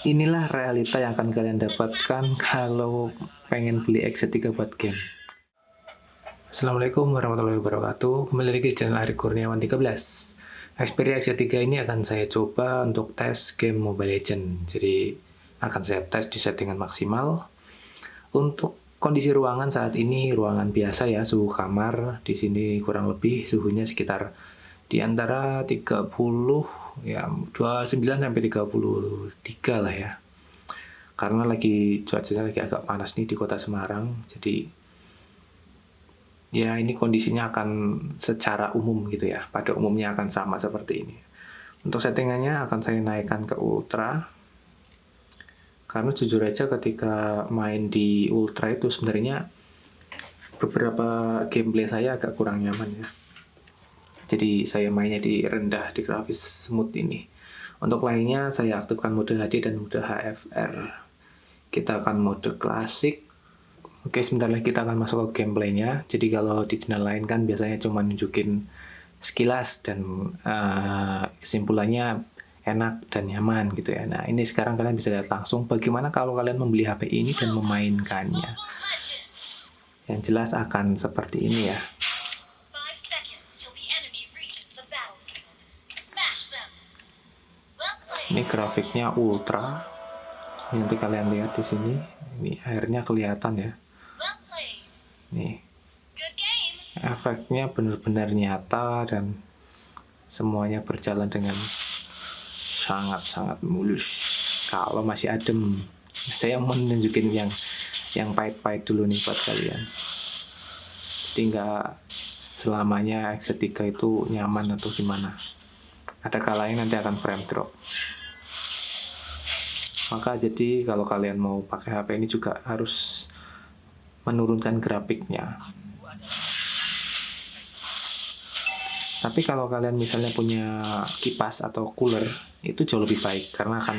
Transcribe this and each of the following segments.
Inilah realita yang akan kalian dapatkan kalau pengen beli X3 buat game. Assalamualaikum warahmatullahi wabarakatuh. Kembali lagi di channel Arik Kurniawan 13. Xperia X3 ini akan saya coba untuk tes game Mobile Legends. Jadi akan saya tes di settingan maksimal. Untuk kondisi ruangan saat ini ruangan biasa ya, suhu kamar di sini kurang lebih suhunya sekitar di antara 30 ya 29 sampai 33 lah ya. Karena lagi cuacanya lagi agak panas nih di kota Semarang, jadi ya ini kondisinya akan secara umum gitu ya, pada umumnya akan sama seperti ini. Untuk settingannya akan saya naikkan ke ultra, karena jujur aja ketika main di ultra itu sebenarnya beberapa gameplay saya agak kurang nyaman ya. Jadi saya mainnya di rendah, di grafis smooth ini. Untuk lainnya saya aktifkan mode HD dan mode HFR. Kita akan mode klasik. Oke, sebentar lagi kita akan masuk ke gameplaynya. Jadi kalau di channel lain kan biasanya cuma nunjukin sekilas dan kesimpulannya enak dan nyaman gitu ya. Nah, ini sekarang kalian bisa lihat langsung bagaimana kalau kalian membeli HP ini dan memainkannya. Yang jelas akan seperti ini ya. Ini grafiknya ultra. Nanti kalian lihat di sini, ini airnya kelihatan ya. Nih, efeknya benar-benar nyata dan semuanya berjalan dengan sangat-sangat mulus. Kalau masih adem, saya mau nunjukin yang pahit-pahit dulu nih buat kalian. Jadi nggak selamanya X3 itu nyaman atau gimana. Ada kalanya nanti akan frame drop. Maka jadi kalau kalian mau pakai HP ini juga harus menurunkan grafiknya. Tapi kalau kalian misalnya punya kipas atau cooler, itu jauh lebih baik karena akan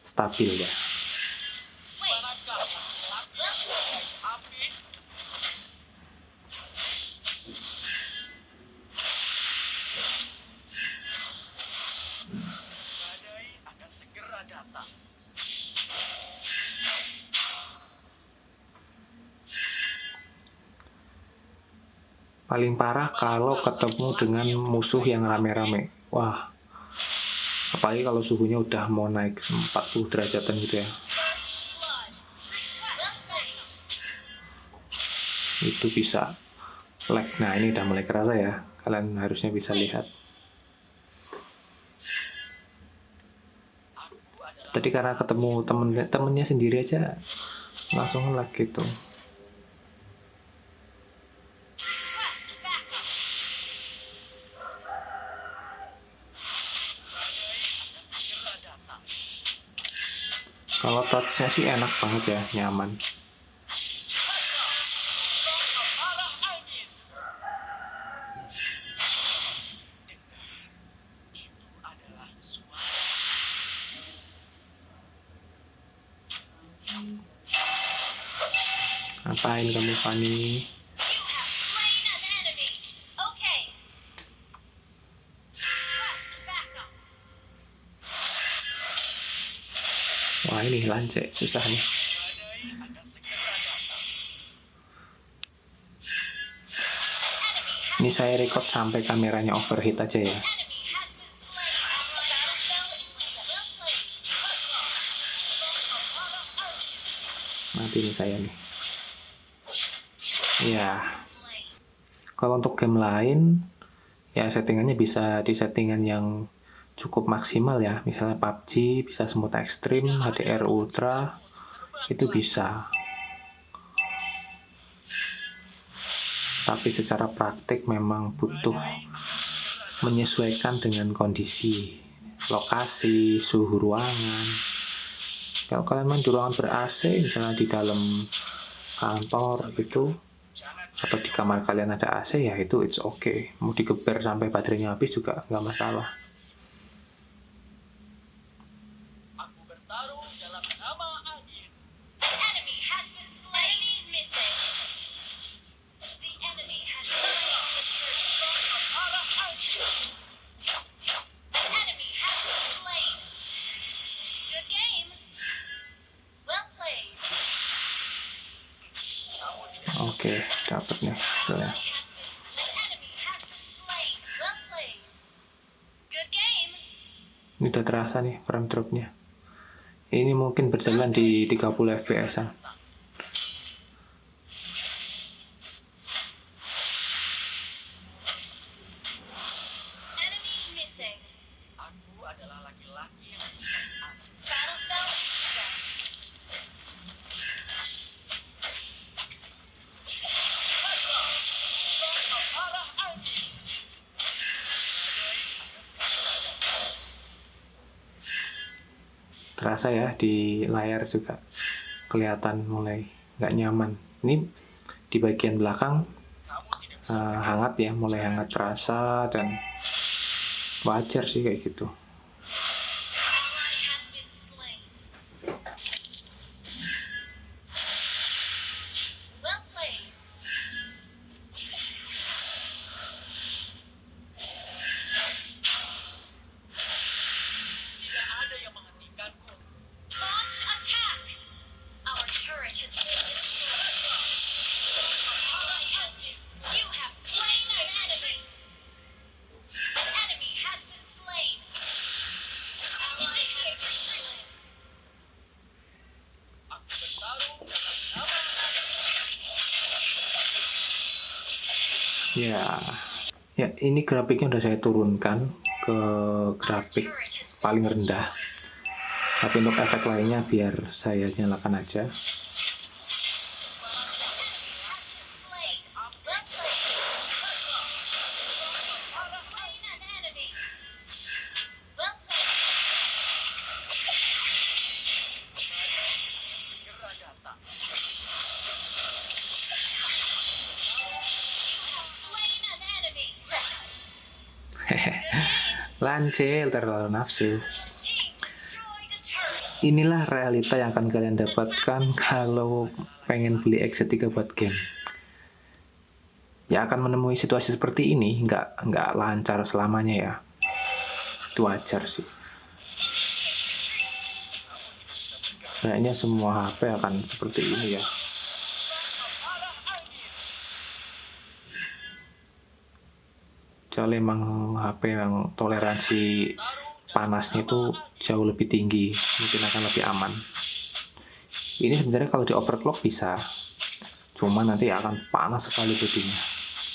stabil ya. Paling parah kalau ketemu dengan musuh yang rame-rame. Wah, apalagi kalau suhunya udah mau naik 40 derajatan gitu ya. Itu bisa lag. Nah, ini udah mulai kerasa ya. Kalian harusnya bisa lihat. Tadi karena ketemu temennya sendiri aja langsung lag gitu. Kalau touchnya sih enak banget ya, nyaman. Ngapain kamu, Fanny? Wah, ini lance, susah nih. Ini saya record sampai kameranya overheat aja ya. Mati nih saya nih. Ya. Kalau untuk game lain, ya settingannya bisa di settingan yang cukup maksimal ya. Misalnya PUBG bisa smooth extreme, HDR ultra, itu bisa. Tapi secara praktik memang butuh menyesuaikan dengan kondisi, lokasi, suhu ruangan. Kalau kalian main di ruangan ber-AC, misalnya di dalam kantor gitu, atau di kamar kalian ada AC, ya itu it's okay. Mau digeber sampai baterainya habis juga nggak masalah. Oke, dapat nih. Tuh ya. Ini udah terasa nih frame dropnya. Ini mungkin berjalan di 30 fps-an. Terasa ya di layar juga kelihatan mulai nggak nyaman. Ini di bagian belakang hangat ya, mulai hangat terasa, dan wajar sih kayak gitu. Ya, ini grafiknya udah saya turunkan ke grafik paling rendah. Tapi untuk efek lainnya biar saya nyalakan aja. Lancel, terlalu nafsu. Inilah realita yang akan kalian dapatkan kalau pengen beli X3 buat game. Ya akan menemui situasi seperti ini, nggak lancar selamanya ya. Itu wajar sih. Kayaknya semua HP akan seperti ini ya. Soalnya emang HP yang toleransi panasnya itu jauh lebih tinggi, mungkin akan lebih aman. Ini sebenarnya kalau di overclock bisa, cuma nanti akan panas sekali bodinya.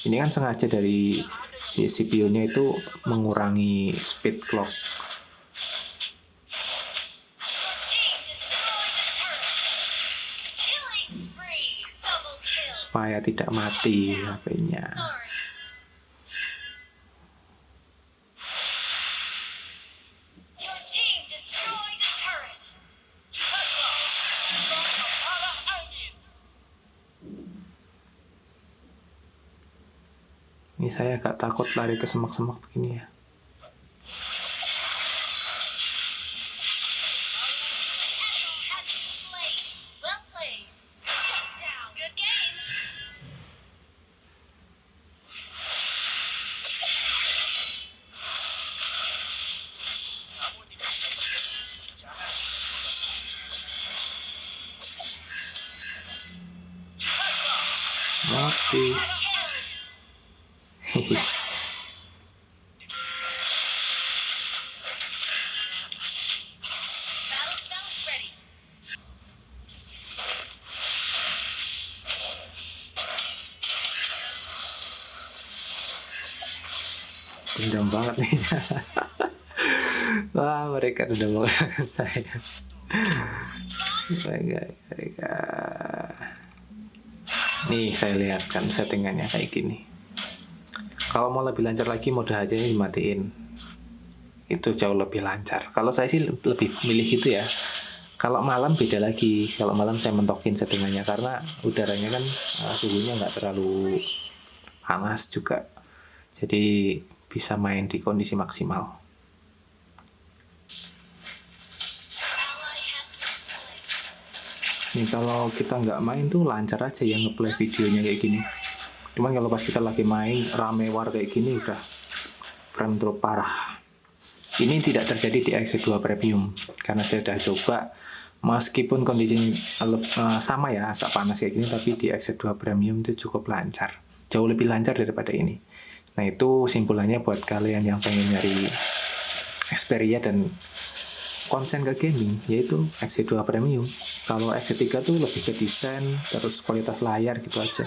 Ini kan sengaja dari si CPU-nya itu mengurangi speed clock supaya tidak mati HP-nya. Ini saya agak takut lari ke semak-semak begini ya. Mati. Dendam banget nih. Wah, mereka dendam banget dengan saya. Nih saya lihat kan settingannya kayak gini. Kalau mau lebih lancar lagi, mode aja dimatiin. Itu jauh lebih lancar. Kalau saya sih lebih milih gitu ya. Kalau malam beda lagi. Kalau malam saya mentokin settingannya karena udaranya kan suhunya nggak terlalu panas juga. Jadi bisa main di kondisi maksimal. Nih kalau kita nggak main tuh lancar aja ya ngeplay videonya kayak gini. Cuman kalau pas kita lagi main rame war kayak gini udah frame drop parah. Ini tidak terjadi di X2 Premium karena saya udah coba Meskipun kondisinya sama ya, agak panas kayak gini, tapi di XZ2 Premium itu cukup lancar. Jauh lebih lancar daripada ini. Nah, itu simpulannya buat kalian yang pengen nyari Xperia dan konsen ke gaming, yaitu XZ2 Premium. Kalau XZ3 tuh lebih ke desain, terus kualitas layar gitu aja.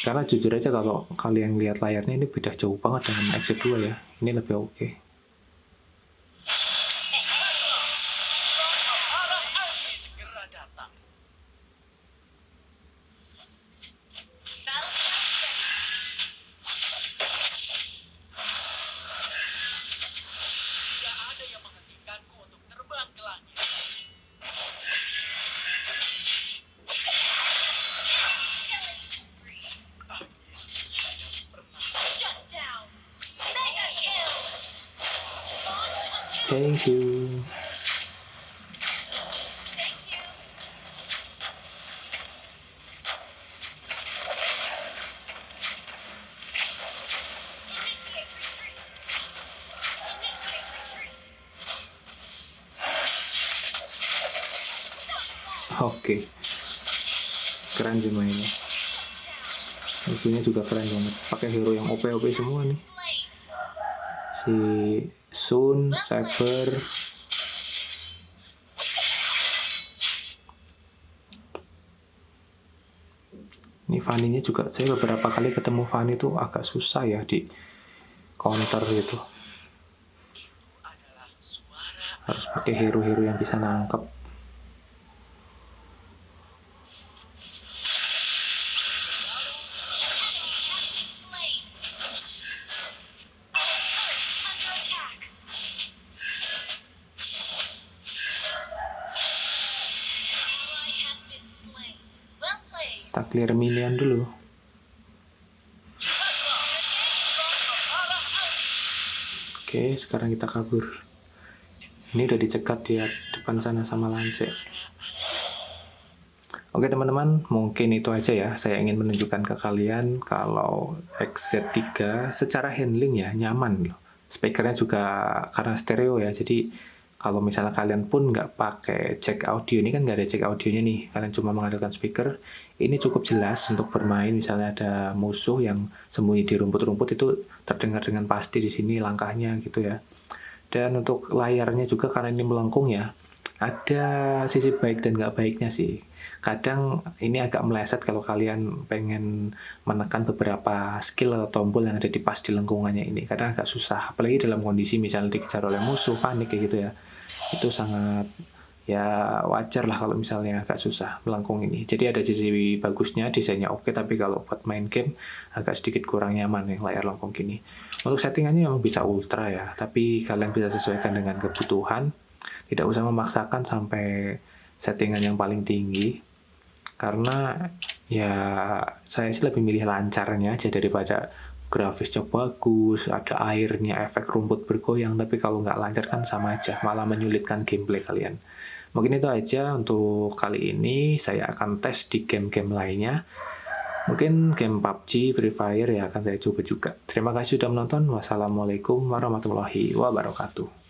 Karena jujur aja kalau kalian lihat layarnya ini beda jauh banget dengan XZ2 ya. Ini lebih oke. Thank you. Oke, keren sih mainnya. Musuhnya juga keren banget. Pakai hero yang OP-OP semua nih. Si Sun, Saber, ini Fanny-nya juga, saya beberapa kali ketemu Fanny tuh agak susah ya di counter gitu. Harus pakai hero-hero yang bisa nangkep. Kita clear minion dulu. Oke, sekarang kita kabur. Ini udah dicegat di depan sana sama Lance. Oke teman-teman, mungkin itu aja ya. Saya ingin menunjukkan ke kalian kalau XZ3 secara handling ya nyaman loh. Speakernya juga karena stereo ya, jadi kalau misalnya kalian pun nggak pakai jack audio, ini kan nggak ada jack audionya nih, kalian cuma mengandalkan speaker, ini cukup jelas untuk bermain. Misalnya ada musuh yang sembunyi di rumput-rumput, itu terdengar dengan pasti di sini langkahnya gitu ya. Dan untuk layarnya juga karena ini melengkung ya, ada sisi baik dan nggak baiknya sih. Kadang ini agak meleset kalau kalian pengen menekan beberapa skill atau tombol yang ada di pas di lengkungannya ini. Kadang agak susah, apalagi dalam kondisi misalnya dikejar oleh musuh, panik kayak gitu ya. Itu sangat ya wajar lah kalau misalnya agak susah melengkung ini. Jadi ada sisi bagusnya, desainnya oke, tapi kalau buat main game agak sedikit kurang nyaman yang layar lengkung gini. Untuk settingannya memang bisa ultra ya, tapi kalian bisa sesuaikan dengan kebutuhan. Tidak usah memaksakan sampai settingan yang paling tinggi, karena ya saya sih lebih milih lancarnya aja daripada grafisnya bagus, ada airnya, efek rumput bergoyang, tapi kalau nggak lancar kan sama aja, malah menyulitkan gameplay kalian. Mungkin itu aja untuk kali ini. Saya akan tes di game-game lainnya. Mungkin game PUBG, Free Fire ya akan saya coba juga. Terima kasih sudah menonton. Wassalamualaikum warahmatullahi wabarakatuh.